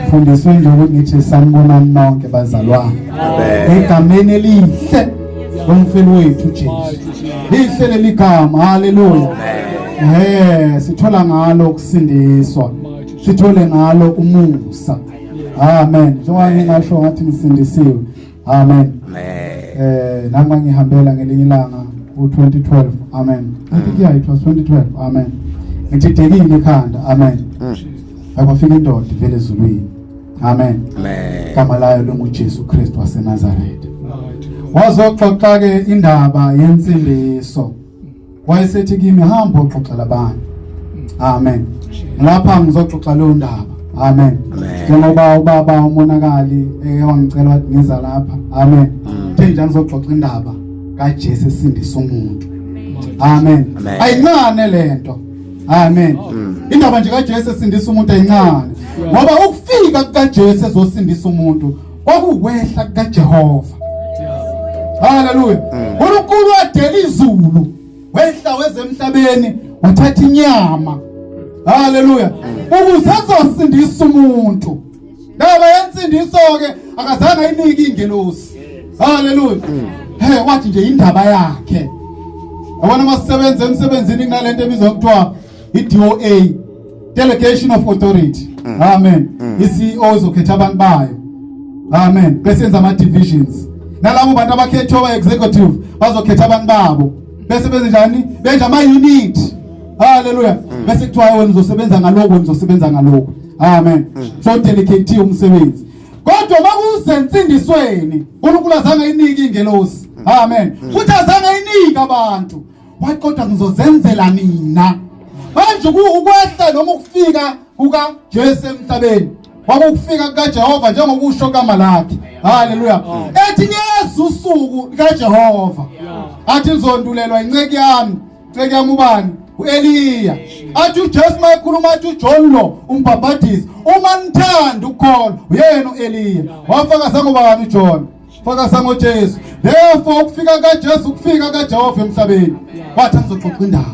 Fundiswe nje ukuthi ngithi sanibonani nonke bazalwane egameni elihle lomfeli wethu Jesu. Lihle leligama, haleluya. Sithola ngalo ukusindiswa, sithole ngalo umusa. Amen. Njengoba ngingasho ngathi ngisindisiwe. Amen. Nami ngihambela ngelinye ilanga u2012. Amen. I think yeah, it was 2012. Amen. Ngithidekile ekhanda. Amen. Akwafika indoda vele ezulwini. Amen. Igama layo lomuJesu Kristu waseNazaretha. Wazoxoxa ke indaba yensindiso. Wayesethi kimi hamba uxoxela abantu. Amen. Lapha ngizoxoxa lo ndaba. Amen. Njengoba ubaba umonakali wangicela wathi ngiza lapha. Amen. Njengoba ngizoxoxa indaba kaJesu esindisa umuntu. Amen. Ayincane lento. Amen. Indaba nje kaJesu esindisa umuntu ayincane. Ngoba ukufika kukaJesu ezosindisa umuntu kwakuwehla kukaJehova. Haleluya. uNkulunkulu wadela izulu, wehla wezemhlabeni, wathatha inyama. Haleluya. Ukuze azosindisa umuntu. Ndaba yensindiso ke akazange ayinike ingelosi. Haleluya. Wathi nje indaba yakhe. Abona masebenza emsebenzini kunalento ebizwa kuthiwa iDOA, Delegation of Authority. Amen. iCEO izokhetha abantu bayo. Amen. Bese yenza ama divisions. Nalabo bantu abakhethwa executive bazokhetha abantu babo. Bese benze njani? Benza ama unit. Haleluya. Bese kuthiwa wena uzosebenza ngaloko, uzosebenza ngaloko. Amen. So delegate umsebenzi. Kodwa makusensindisweni, uNkulunkulu azange ayinike ingelosi. Amen. Futhi azange ayinike abantu. Wathi kodwa ngizozenzela nina. Manje ukwehla noma ukufika kukaJesu emhlabeni wakufika kukaJehova njengokusho igama lakhe. Haleluya. Ethi Yesu usuku likaJehova. Athi ngizondulelwa inceke yami ubani? uEliya. Athi uJesu mayekhuluma athi uJohn lo umbhabhadisi uma nithanda ukukholwa uyena uEliya. Wafaka sangobani uJohn? Faka sangoJesu. Therefore ukufika kaJesu ukufika kaJehova emhlabeni. Wathi ngizoxoxa indaba.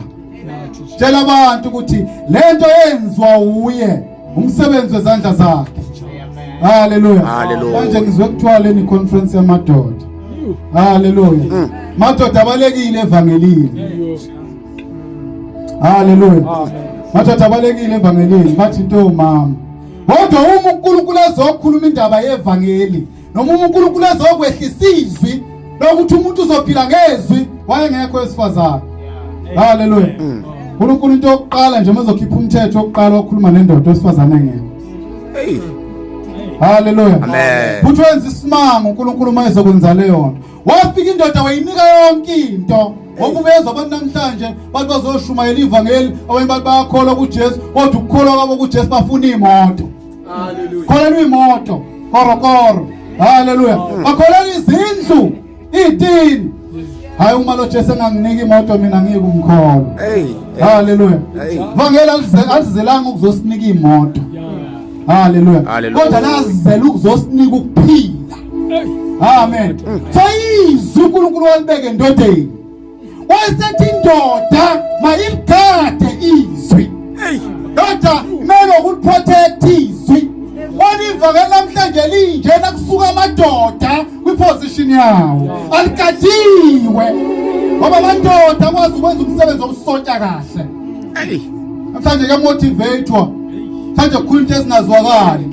Tshela abantu ukuthi lento yenziwa uye umsebenzi wezandla zakhe. Haleluya. Manje ngizwe kuthiwa leni conference yamadoda. Haleluya. Madoda abalekile evangelini. Haleluya. Madoda abalekile evangelini bathi into mama. Kodwa uma uNkulunkulu ezokhuluma indaba yevangeli, noma uNkulunkulu ezokwehlisa izwi lokuthi umuntu uzophila ngezwi, wayengekho esifazane. Haleluya. uNkulunkulu into yokuqala nje mezokhipha umthetho wokuqala okhuluma nendoda esifazane ngeke. Haleluya. Amen. Futhi wenza isimanga uNkulunkulu mayezokwenza leyo nto. Wafika indoda wayinika yonke into. Okubezwa abantu namhlanje bathi bazoshumayela ivangeli, abanye bathi bayakholwa kuJesu, kodwa ukukholwa kwabo kuJesu bafuna imoto. Haleluya. Kholelwa imoto, korokoro. Haleluya. Bakholelwa izindlu, idini. Hayi uma lo Jesu enganginika imoto mina ngike kumkholo. Haleluya. Ivangeli alizelanga ukuzosinika imoto. Haleluya. Kodwa lazizela ukuzosinika ukuphila. Amen. Fayizwe uNkulunkulu walibeke endodeni. Wayesethi indoda mayimgade izwi. Ndoda kumele ukuprotect izwi. Wanivangeli namhlanje linjena kusuka amadoda kwiposition yawo. Alikadiwe. Ngoba amadoda akwazi ukwenza umsebenzi omsontsha kahle. Namhlanje kemotivatewa. Manje kukhulu into ezingazwakali.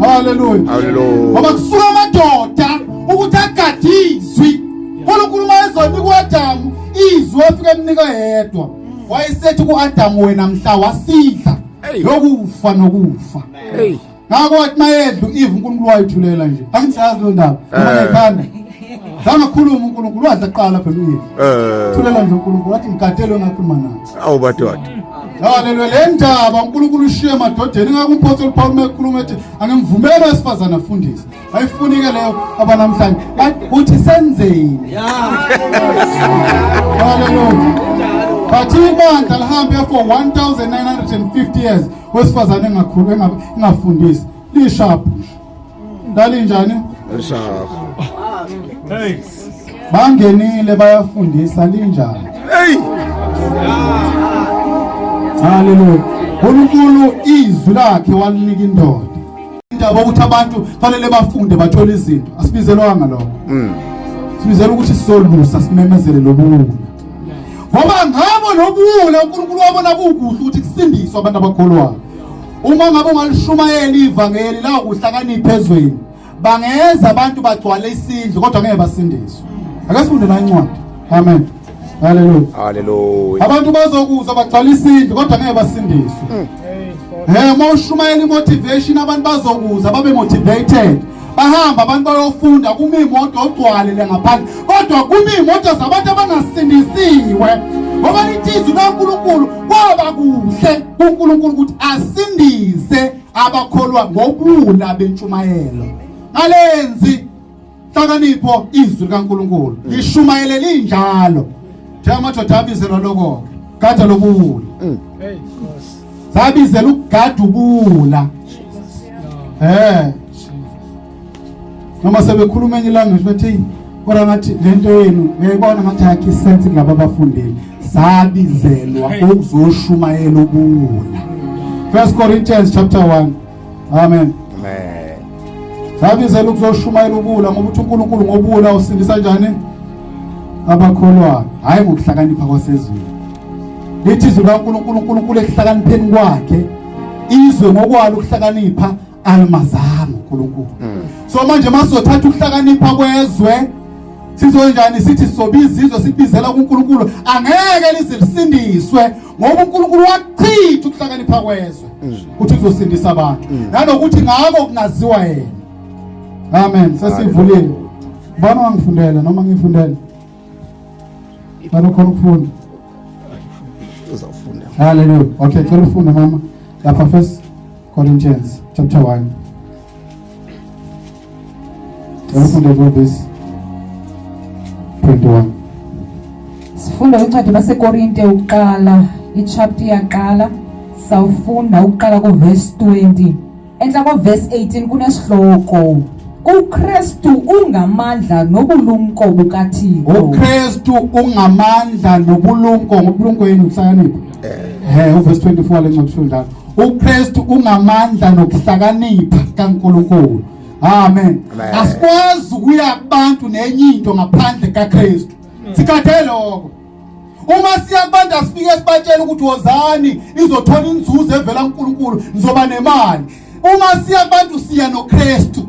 Haleluya. Ngoba kusuka amadoda ukuthi agade izwi. uNkulunkulu mayezonika uAdamu izwi wafika emnika yedwa. Wayesethi kuAdamu wena mhla wasidla lokufa nokufa. Ngakho wathi mayedlu Eve uNkulunkulu wayithulela nje. Angisazi lo ndaba. Ngikhanda. Zangakhuluma uNkulunkulu wathi aqala phela uYeve. Thulela nje uNkulunkulu wathi ngigadelwe ngakhuluma nathi. Awu badoda. Haleluya. Le ndaba uNkulunkulu ushiye emadodeni ngakumpostoli Paul mekhuluma ethi angimvumela wesifazana afundise. Ayifunike leyo abanamhlanje. Uthi senzeni. Haleluya. Bathi ibandla lihambe for 1950 years wesifazana engafundisi. Lishap. Ndali njani? Lishap. Bangenile bayafundisa linjani. Hallelujah. uNkulunkulu izwi lakhe walinika indoda. Indaba ukuthi abantu fanele bafunde bathola izinto. Asibizelwanga lokho. Sibizela ukuthi sisolusa simemezele lobuwula. Ngoba ngabo lobuwula uNkulunkulu wabona kukuhle ukuthi kusindiswe abantu abakholwayo. Uma ngabe ungalishumayela ivangeli la ukuhlakanipha ezweni, bangeza abantu bagcwale isindlu kodwa ngeke basindiswe. Akasifunde la incwadi. Amen. Hallelujah. Hallelujah. Abantu bazokuzwa bagcwala isindlu kodwa ngeke basindiswe. Mawushumayela imotivation abantu bazokuza babe motivated. Bahamba abantu bayofunda kuma imoto ogcwale le ngaphandle. Kodwa kuma imoto zabantu abangasindisiwe. Ngoba lithizo kaNkulunkulu kwaba kuhle uNkulunkulu ukuthi asindise abakholwa ngobuwula bentshumayelo. Ngalenzi hlakanipho izwi kaNkulunkulu lishumayele linjalo. Njengamadoda abizelwa lokho gada lobuwula. Sabizela ukugada ubuwula. Noma sebekhuluma enye language bathi kodwa ngathi lento yenu ngiyibona ngathi akhi sense kulabo abafundile. Sabizelwa ukuzoshumayela ubuwula. 1 Corinthians chapter 1. Amen. Amen. Sabizela ukuzoshumayela ubuwula ngoba uthi uNkulunkulu ngobuwula usindisa kanjani abakholwayo, hayi ngokuhlakanipha kwasezweni. Lithi izwi kaNkulunkulu uNkulunkulu ehlakanipeni kwakhe izwe ngokwalo ukuhlakanipha alimazama uNkulunkulu. So manje masizothatha ukuhlakanipha kwezwe sizoyenjani sithi sizobiza izwe sibizela kuNkulunkulu angeke lize lisindiswe ngoba uNkulunkulu wachitha ukuhlakanipha kwezwe ukuthi uzosindisa abantu nanokuthi ngako kungaziwa yena. Amen. Sesivulile. Bana wangifundela noma ngifundela? Bana khona ukufunda. Uzofunda. Hallelujah. Okay, cela ufunda mama. Lapha 1 Corinthians chapter 1. Ufunde verse 21. Sifunda incwadi baseKorinte uqala ichapter yaqala sawufunda uqala ku verse 20. Enhla kwa verse 18 kunesihloko uKristu ungamandla nobulumko bukaThixo. uKristu ungamandla nobulumko ngobulumko yenu ukuhlakanipha. Verse 24 lencwadi. uKristu ungamandla nokuhlakanipha kaNkulunkulu. Amen. Asikwazi ukuya kubantu nenye into ngaphandle kaKristu. Sikade lokho. Uma siya kubantu asifike sibatshela ukuthi wozani izothola inzuzo evela kuNkulunkulu nizoba nemali. Uma siya kubantu siya noKristu.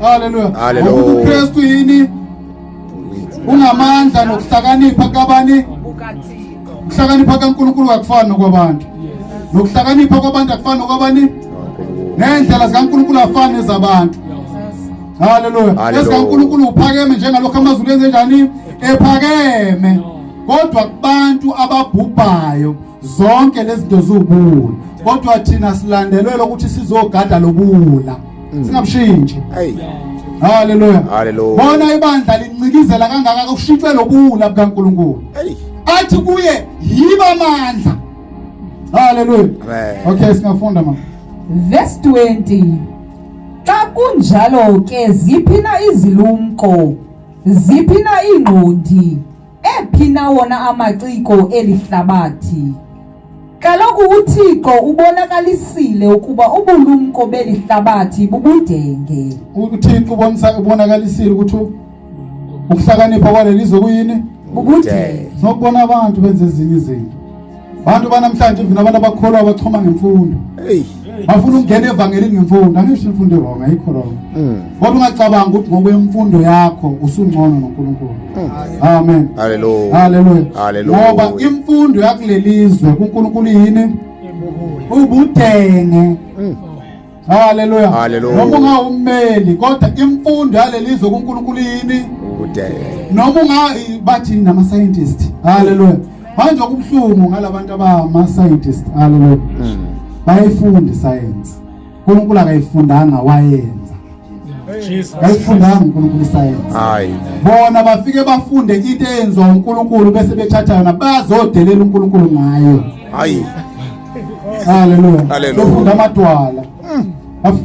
Hallelujah. Hallelujah. uKristu yini? Ungamandla nokuhlakanipha kabani? Ukuhlakanipha kaNkulunkulu akufani nokwabantu. Nokuhlakanipha kwabantu akufani nokwabani? Nendlela zikaNkulunkulu afane zabantu. Hallelujah. EsikaNkulunkulu uphakeme njengalokho amazulu enze njani? Ephakeme. Kodwa kubantu ababhubhayo zonke lezi zinto zubuwula. Kodwa thina silandelwe ukuthi sizogada lobuwula. Singabushintshe. Hallelujah. Hallelujah. Bona ibandla lincikizela kangaka kushintshwe lobuwula bukaNkulunkulu. Athi kuye yiba amandla. Hallelujah. Okay, singafunda mama. Verse 20. Xa kunjalo ke ziphina izilumko, ziphina ingqondi, ephina wona amaciko elihlabathi. Kaloku uThixo ubonakalisile ukuba ubulumko belihlabathi bubudenge. uThixo ubonakalisile ukuthi ukuhlakanipha kwalelizwe kuyini? Bubudenge. Sokubona abantu benze ezinye izinto. Abantu banamhlanje ivina abantu abakholwa abachoma ngemfundo. Bafuna ukungena evangelini ngemfundo. Angisho imfundo wrong, ayikho wrong. Kodwa ungacabanga ukuthi ngokwemfundo yakho usungcono noNkulunkulu. Amen. Hallelujah. Hallelujah. Hallelujah. Ngoba imfundo yakulelizwe kuNkulunkulu yini? Ubudenge. Hallelujah. Hallelujah. Noma ungawumeli kodwa imfundo yalelizwe kuNkulunkulu yini? Ubudenge. Noma bathi nama scientist. Hallelujah. Manje okubuhlungu ngalabantu abama scientist. Hallelujah. Bayifunda science. uNkulunkulu akayifundanga wayenza. Bayifundanga uNkulunkulu science. Hayi. Bona bafike bafunde into eyenzwa uNkulunkulu bese bethatha yona bazodelela uNkulunkulu ngayo. Hayi. Hallelujah. Hallelujah. Bafunda amadwala.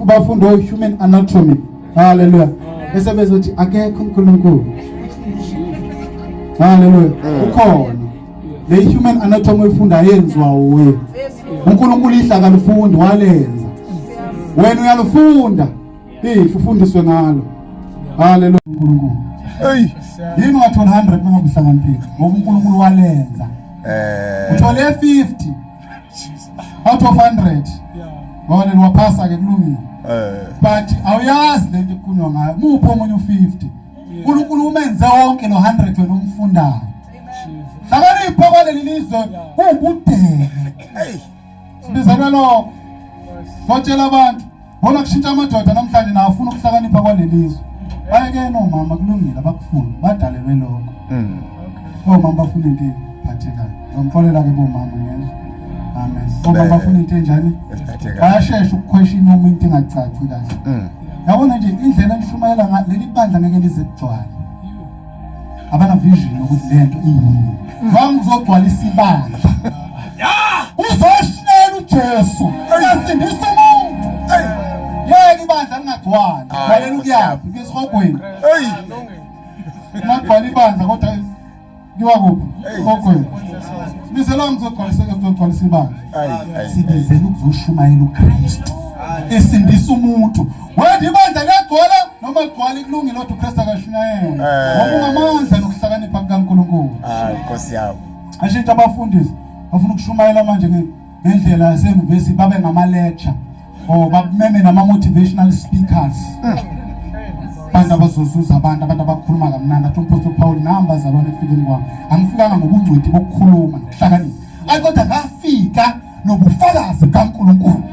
Bafunda human anatomy. Hallelujah. Bese bezothi akekho uNkulunkulu. Hallelujah. Ukhona. The human anatomy ifunda yenzwa uwe. uNkulunkulu ihlaka lifundi walenza wena uyalufunda ufundiswe ngalo haleluya uNkulunkulu yini wathola 100 mangabuhlakaniphile ngoba uNkulunkulu walenza uthole 50 out of 100 wona niwaphasa ke kulungile but awuyazi lento ekukhulunywa ngayo mupho omunye u50 uNkulunkulu umenze wonke lo 100 wena umfundayo hlakanipha kwaleli lizwe kuwubudenge sibizana lokho ngotshela abantu bona kushintsha amadoda namhlanje na afuna ukuhlakanipha kwaleli lizwe bayeke nomama kulungile abakufuna badalelwe lokho omama bafuna into ephathekayo ngomfolela ke bomama ngeke amen omama bafuna into enjani bayashesha ukuquestion uma into engacaci kahle yabona nje indlela enishumayela ngaleli bandla ngeke lize kugcwala abana vision ukuthi lento iyini ngizogcwalisa ibandla uzoshela uJesu uyasindisa umuntu yeke ibandla lingagcwali haleluya ngisihogweni ngagcwala ibandla kodwa kiwa kuphi hogweni bizela ngizogcwalisa ibandla sibizela ukuzoshumayela uKristu esindisa umuntu wena ibandla liyagcwala noma ligcwala kulungile kodwa uKristu akashunyayela ngoba ungamandla nokuhlakanipha kukaNkulunkulu Nkosi yami ashintsha abafundisi bafuna ukushumayela manje ngendlela yaseuniversity babe ngama lecture babumeme nama motivational speakers abantu abazozuza abantu abakhuluma kamnandi athi uMpostoli Paul namba zalona efikeni kwami angifikanga ngobungcweti bokukhuluma nokuhlakanipha kodwa ngafika nobufakazi kaNkulunkulu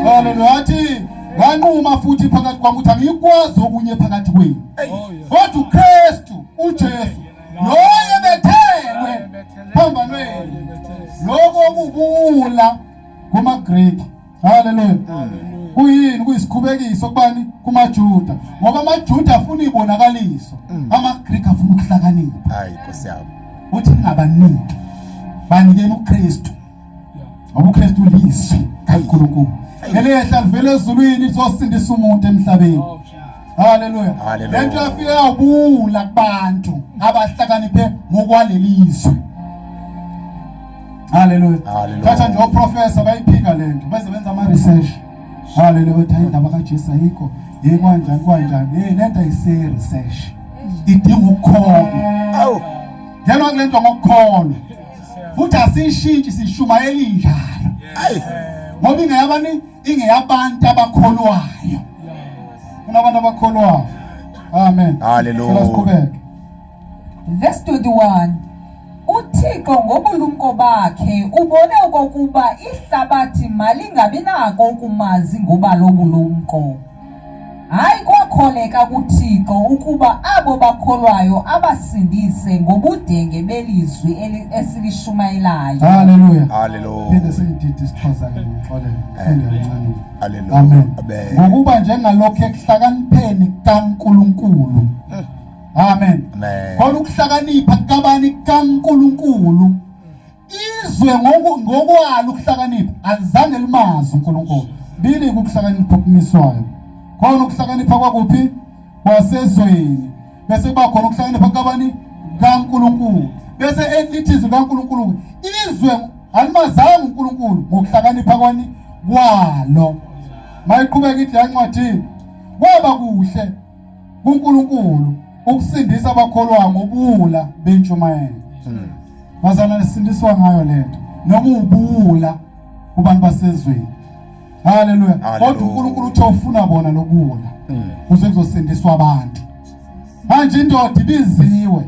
haleluya athi wanquma futhi phakathi kwami ukuthi angikwazi okunye phakathi kwenu kodwa uKristu uJesu loye bethelwe phambanweni lokho okubula kuma Greek haleluya kuyini kuyisikhubekiso kubani kumaJuda ngoba amaJuda afuna ibonakaliso amaGreek afuna ukuhlakanipha hayi Nkosi yami uthi ningabaniki banikeni uKristu ngoba uKristu ulizwi kaNkulunkulu elehla livele ezulwini lizosindisa umuntu emhlabeni haleluya lento yafika yabula kubantu abahlakaniphe ngokwalelizwe haleluya thatha nje oprofessor bayiphika lento bese benza ama research haleluya bathi indaba kaJesu ayikho kanjani lento ayise research idinga ukukholwa yena kulento ngokukholwa futhi asishintshi sishumayela injalo ngoba ingeyabantu abakholwayo kunabantu abakholwayo amen haleluya verse 21 uThixo ngobulumko bakhe ubone okokuba ihlabathi malingabi nako ukumazi ngoba lobulumko hayi kwakholeka kuThixo ukuba abo bakholwayo abasindise ngobudenge belizwi esilishumayelayo haleluya haleluya phinde singididi sixhosa ke ngixolele endiyancane haleluya amen ngokuba njengalokho ekuhlakanipheni kaNkulunkulu amen khona ukuhlakanipha kabani kaNkulunkulu izwe ngokwalo ukuhlakanipha alizange limazi uNkulunkulu bili ukuhlakanipha okumiswayo khona ukuhlakanipha kwakuphi kwasezweni bese kuba khona ukuhlakanipha kabani kaNkulunkulu bese elithizwe kaNkulunkulu izwe alimazanga uNkulunkulu ngokuhlakanipha kwani kwalo mayiqhubeka ithi yancwadi kwaba kuhle kuNkulunkulu ukusindisa abakholwa ngobula bentshumayelo bazana nesindiswa ngayo lento noma ubula kubantu basezweni haleluya kodwa uNkulunkulu uthe ufuna bona lobula kuze kuzosindiswa abantu manje indoda ibiziwe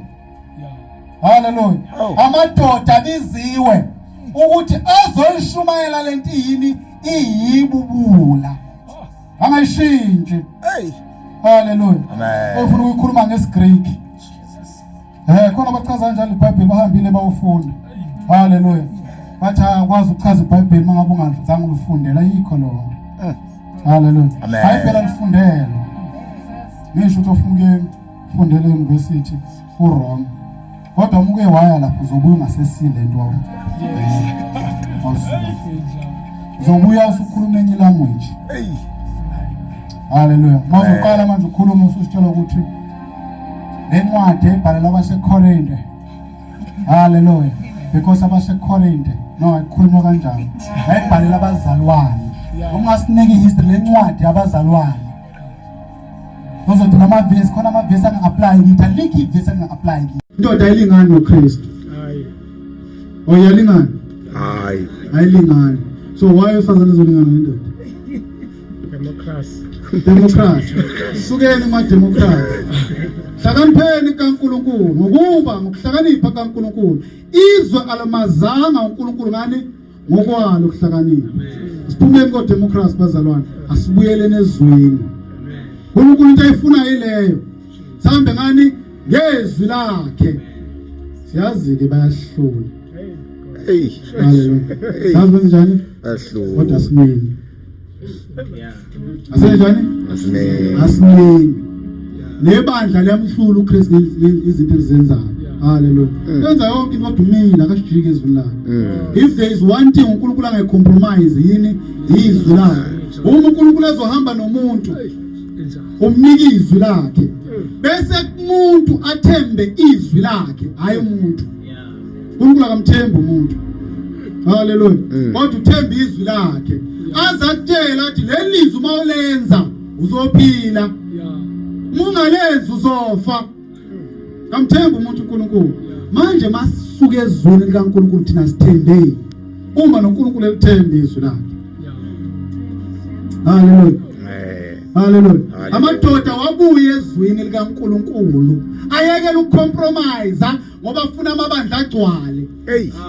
haleluya amadoda biziwe ukuthi azoyishumayela lento yini iyibubula angayishintshi haleluya ufuna ukukhuluma ngesiGreek khona bachaza kanjalo iBhayibheli bahambile bawufunda haleluya bathi akwazi ukuchaza iBhayibheli mangabe ungazange ulifundela yikho lo haleluya iBhayibheli alifundela ngisho ukuthi ufuna ukufundela euniversity uRome kodwa umuke waya lapho uzobuya ungasesile into wakho uzobuya usukhuluma enye language haleluya mawuqala manje ukhuluma usitshela ukuthi lencwadi ebhalelwa abaseKorinte haleluya because abaseKorinte no ayikhulunywa kanjalo ayibhalela abazalwane ungasinika ihistory lencwadi yabazalwane uzothi namavesi khona amavesi angi-apply kithi alikho ivesi angi-apply kithi indoda ayilingani noKristu oyalingani ayilingani so why usazana zolingana nendoda democracy sukeni ma-democracy hlakanipheni kaNkulunkulu ngokuba ngokuhlakanipha kaNkulunkulu izwe alamazanga uNkulunkulu ngani ngokwalo ukuhlakanipha siphumeni kodemocracy bazalwane asibuyeleni ezweni uNkulunkulu into ayifuna yileyo sihambe ngani ngezwi lakhe siyazi-ke bayahlula sazi benze njani kodwa asimeni asenjani asimeni nebandla liyamhlula uKristu izinto ezenzayo haleluya yenza yonke into kodumile akashijike ezweni lakhe if there is one thing uNkulunkulu angayicompromise yini izwi lakhe uNkulunkulu ezohamba nomuntu umnika izwi lakhe bese umuntu athembe izwi lakhe hayi umuntu uNkulunkulu akamthembi umuntu haleluya kodwa uthemba izwi lakhe azakutshela athi lelizwi mawulenza uzophila mungalenzi uzofa kamthemba umuntu uNkulunkulu manje masisuke ezweni likaNkulunkulu thina sithembe uma noNkulunkulu elithemba izwi lakhe haleluya haleluya amadoda wabuye ezweni likaNkulunkulu ayekela ukucompromise ngoba afuna amabandla agcwale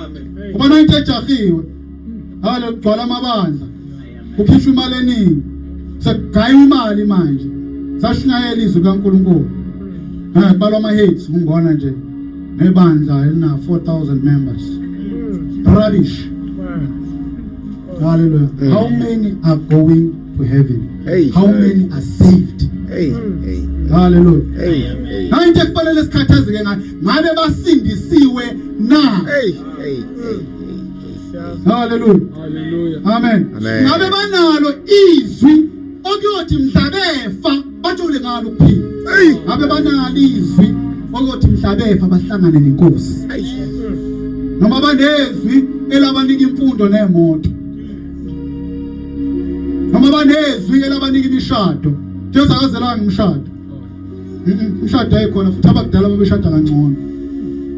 amen ngoba nonke ejahiwe haleluya kugcwala amabandla ukhishwa imali eningi segaya imali manje sashinayela izwi likaNkulunkulu balwa ama-hits ungibona nje nebandla elina 4,000 members rubbish hallelujah how many are going to heaven how many are saved hallelujah into ekufanele sikhathazeke ngayo ngabe basindisiwe na hallelujah amen ngabe banalo izwi okuyothi mhlabefa bathole ngalo ukuphila ngabe banalo izwi okuyothi mhlabefa bahlangane nenkosi noma banezwi elabanika imfundo nemoto noma banezwi elabanika imishado njengoba akazelanga imishado imishado ayikhona futhi abakudala babeshada kancane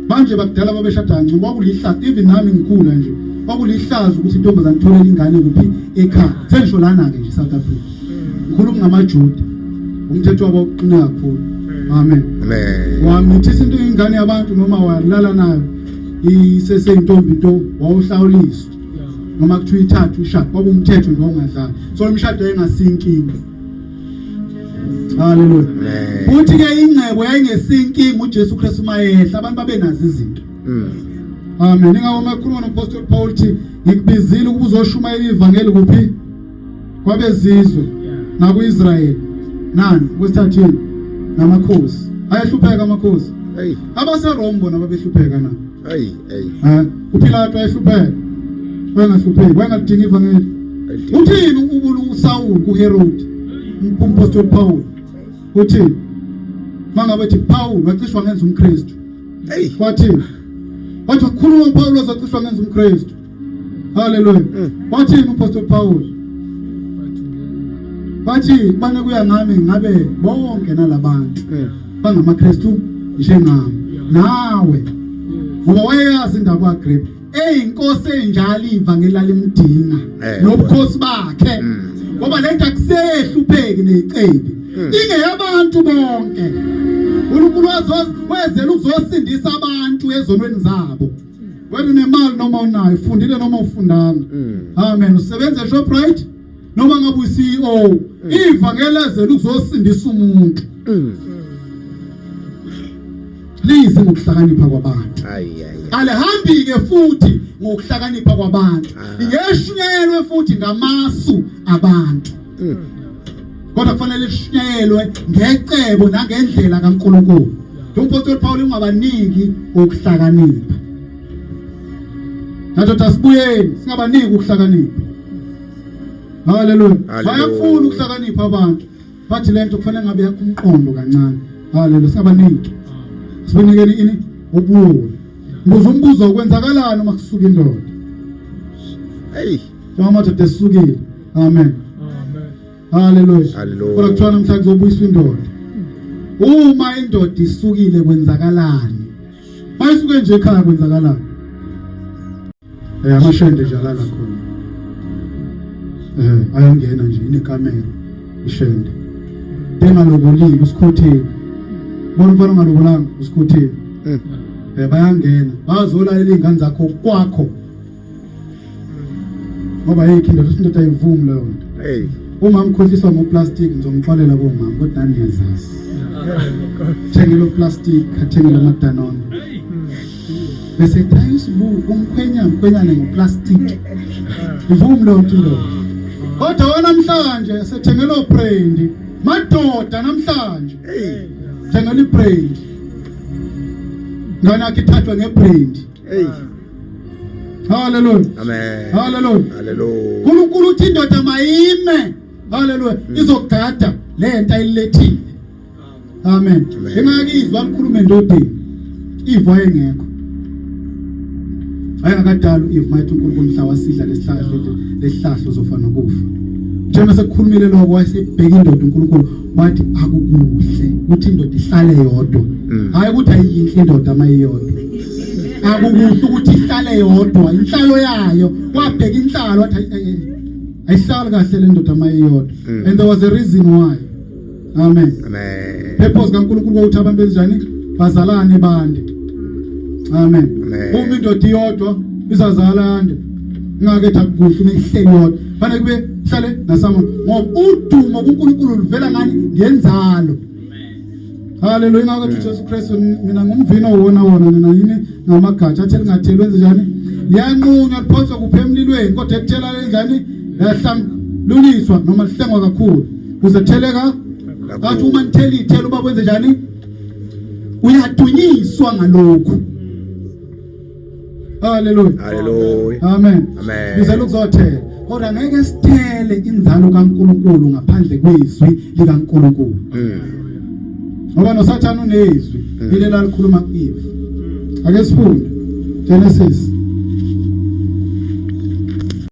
manje bakudala babeshada kancane kwakulihlazo even nami ngikhula nje kwakulihlazo ukuthi intombazane itholela ingane kuphi ekhaya sengisho lana ke nje South Africa ngikhuluma ngamaJuda umthetho wabo uqina kakhulu amen wami ngithi into ingane yabantu noma walala nayo iseseyintombi into wawuhlawuliswa noma kuthiwa ithathu ishado kwaba umthetho nje ongadlali so imishado engasinkinga haleluya futhi ke ingcebo yayingesinkinga uJesu Kristu mayehla abantu babenazi izinto amen ingakho makhuluma noApostle Paul thi ngikubizile ukuba uzoshumayela ivangeli kuphi kwabezizwe nakuIsrael nani kwesithathini namakhosi ayahlupheka amakhosi abaseRome bona babehlupheka na uPilato ayahlupheka wengahlupheki wengadinga ivangeli uthini uSawuli kuHerod uApostle Paul uthini mangabe ethi Paul wacishwa ngenza umKristu wathi wakhuluma uPaul wacishwa ngenza umKristu haleluya wathini uApostle Paul bathi bana kuya ngami ngabe bonke nalabantu bangamaKristu njengami nawe ngoba wayazi indaba kaGrip inkosi enjalo ivangeli limdinga nobukhosi bakhe ngoba lento akusehlupheki nezicebi ingeyabantu bonke uNkulunkulu wezela ukuzosindisa abantu ezonweni zabo wena unemali noma unayo ufundile noma ufundanga amen usebenza eShoprite noma ngabe uCEO ivangeli ezela ukuzosindisa umuntu lize ngokuhlakanipha kwabantu alihambi ke futhi ngokuhlakanipha kwabantu ingeshiyelwe futhi ngamasu abantu kodwa kufanele lishinyelwe ngecebo nangendlela kaNkulunkulu uApostle Paul ungabaniki ukuhlakanipha nathi tasibuyeni singabaniki ukuhlakanipha haleluya bayafuna ukuhlakanipha abantu bathi lento kufanele ngabe yakho umqondo kancane haleluya singabaniki sibanikeni ini ubuwula mbuzo umbuzo ukwenzakalani uma kusuka indoda Hey. Njengoba amadoda esukile. Amen. Hallelujah. Hallelujah. Kodwa kuthiwa namhla kuzobuyiswa indoda. Uma indoda isukile kwenzakalani? Mayisuke nje ekhaya kwenzakalani? Amashende nje alala khona. Ayongena nje inekamera ishende. Bengalobulili usikhotheni. Bona mfana ngalobolanga usikhotheni. Bayangena. Bazolalela izingane zakho kwakho. Ngoba yekho indoda ayivumi leyo nto. Hey. Uma mkhohliswa ngoplastic ngizomxolela bomama kodwa niyazazi. Thengela uplastic, athengela amadanone. Bese tayisibu umkhwenyana ngoplastic. Ivumi lo nto lo. Kodwa wena namhlanje sethengela ubrandi. Madoda namhlanje. Thengela ibrandi. Ngana kithathwa ngebrandi. Hey. Hallelujah. Amen. Hallelujah. Hallelujah. UNkulunkulu uthi indoda mayime. Hallelujah. Izogada lento ayilethile. Amen. Engakizwa likhulume endodeni. Ivo ayengekho. Ayakadala uIve mayithi uNkulunkulu mhla wasidla lesihlahla uzofana nokufa. Njengoba sekukhulumile lokho wayesebheka indoda uNkulunkulu wathi akukuhle uthi indoda ihlale yodwa. Hayi ukuthi ayiyinhle indoda mayiyodwa. Akukuhle ukuthi ihlale yodwa inhlalo yayo wabheka inhlalo wathi ayihlali kahle le ndoda mayiyodwa. And there was a reason why. Amen. Amen. Purpose kaNkulunkulu ukuthi abantu benjani bazalane bande. Amen. Uma indoda iyodwa izazalana ngake tha kuhle nehleli yodwa. Fanele kube hlale nasama ngoba udumo kuNkulunkulu luvela ngani ngenzalo. Hallelujah. Ngakho uJesu Kristu mina ngumvino wona nina yini ngamagatsha athi lingatheli wenze njani liyanqunywa liphonswa kuphe emlilweni kodwa ekuthela lenzani yahlanguliswa noma lihlengwa kakhulu kuzetheleka kathi uma nithela ithela uba kwenze njani uyadunyiswa ngalokho. Hallelujah. Hallelujah. Amen. Amen. Bizela ukuzothela kodwa ngeke sithele inzalo kaNkulunkulu ngaphandle kwezwi likaNkulunkulu. Ngoba noSathane unezwi ilela likhuluma kuIve. Ake sifunde Genesis